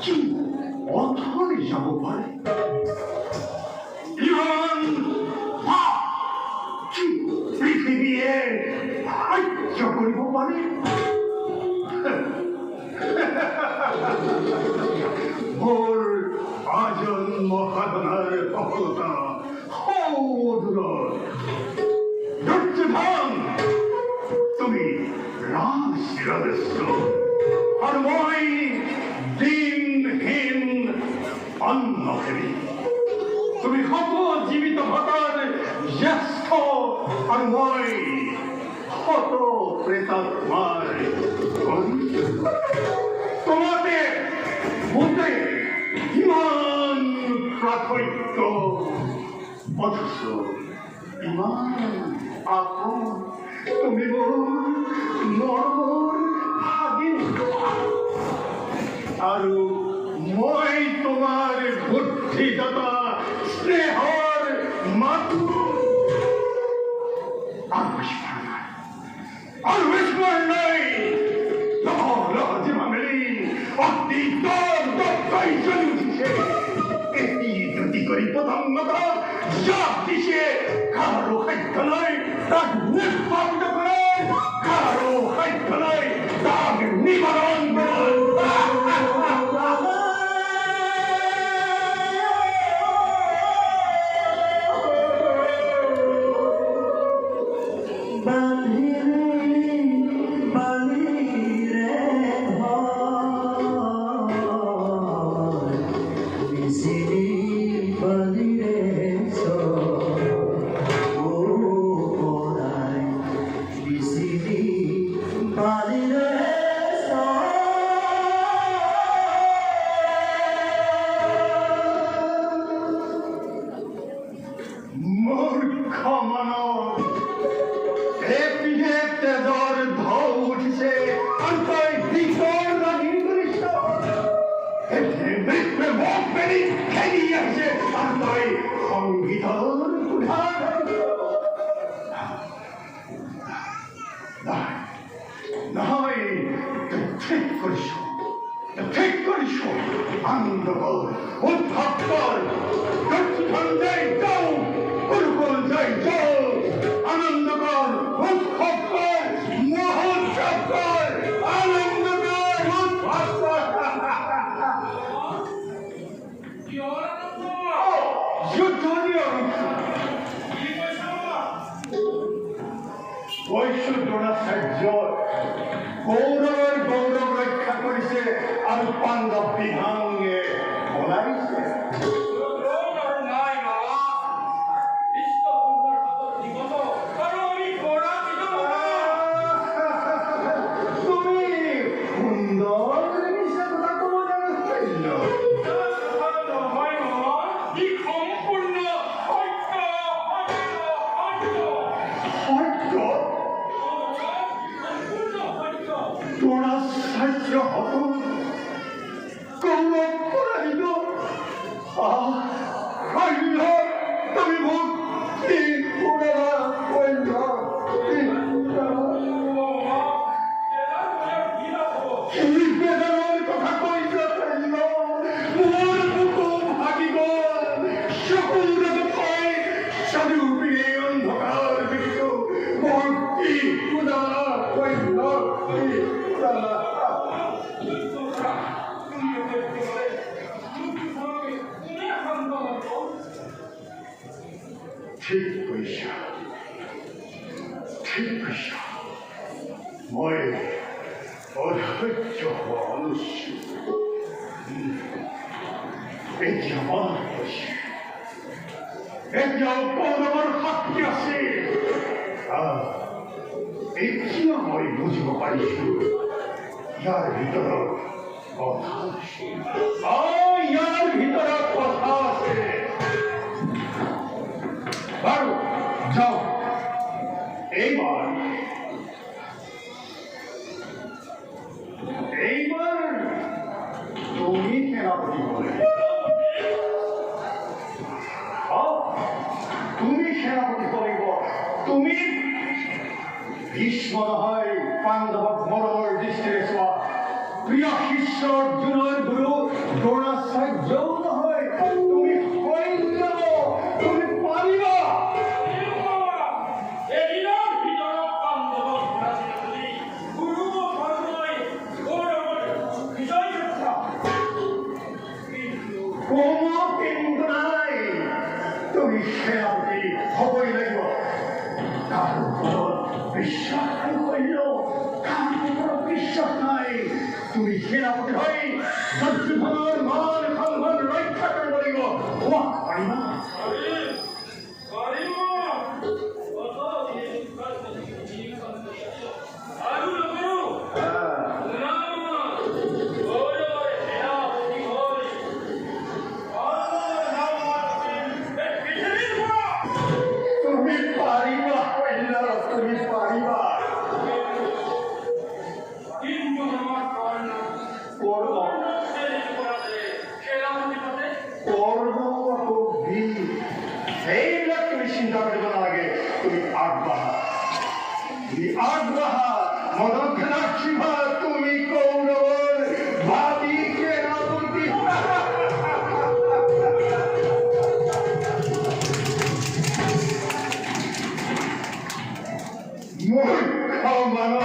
কি অথলে যাব পাৰে ইমান কি পৃথিৱীয়ে সহ্য কৰিব পাৰে মোৰ আজন্ম সাধনাৰ সফলতা দুৰ্যোধন তুমি ৰাজস্ব আৰু মই দিনহীন অন্নহেৰি তুমি শত জীৱিত ভটাৰ জ্যেষ্ঠ আৰু মই শত প্ৰেতাত্মাৰ তোমাতে মোতে ইমান প্ৰাৰ্থক্য অথচ ইমান আপোন তুমি মোৰ মৰমৰ ভাগিন আৰু মই তোমাৰ বুদ্ধিদাতা স্নেহৰ মাতৃ আৰু বিস্মৰণ নাই যিমান মেলি অতি দই চলি উঠিছে এটি দুটি কৰি প্ৰধানতা জাপ দিছে কাৰো সাধ্য নাই তাক নিষ্পাদিত কৰে কাৰো সাধ্য নাই তাক নিবাৰণ কৰে গৌৰৱ ৰক্ষা কৰিছে আৰু পাণ্ডৱ বিভাঙে ওলাইছে মই অধৈৰ্য হোৱা অনুচিত এতিয়াও কৌৰৱৰ শক্তি আছে এতিয়া মই বুজিব পাৰিছো ইয়াৰ ভিতৰত কথা আছে ইয়াৰ ভিতৰত কথা আছে বাৰু যাওক এইবাৰ তুমি সেনাপতি বলে তুমি সেনাপতি বলিব তুমি ভীষ্ম নহয় পাণ্ডৱক মৰমৰ দৃষ্টিৰে চোৱা প্ৰিয় শিষ্যৰ অর্জুনের গুরু দ্রোণাচার্যও নহয় তুমি সৈন্য তুমি পাৰিবা এদিনৰ ভিতৰত পাণ্ডৱক পৰাজিত কৰি গুৰু ধৰ্মই গৌৰৱত বিজয় যাত্ৰা কোনো কিন্তু নাই তুমি সেনাপতি হবই লাগিব তাৰ ওপৰত বিশ্বাস কৰিলেও তাৰ ওপৰত বিশ্বাস নাই তুমি সেনাপতি হৈ দুৰ্যোধনৰ মান সন্মান ৰক্ষা কৰিব লাগিব কোৱা পাৰিবা আৰু নকৰো তুমি পাৰিবা সৈন্য তুমি পাৰিবা কিন্তু আমাৰ কৰ্ণ কৰ্ম কৰ্ম আকৌ বীৰ সেইবিলাক তুমি চিন্তা কৰিব নালাগে তুমি আগবাঢ়া মদন খেলাক্ষিভা তুমি কৌৰৱৰ ভাবি সেনাপতি মূৰ্খ মানুহ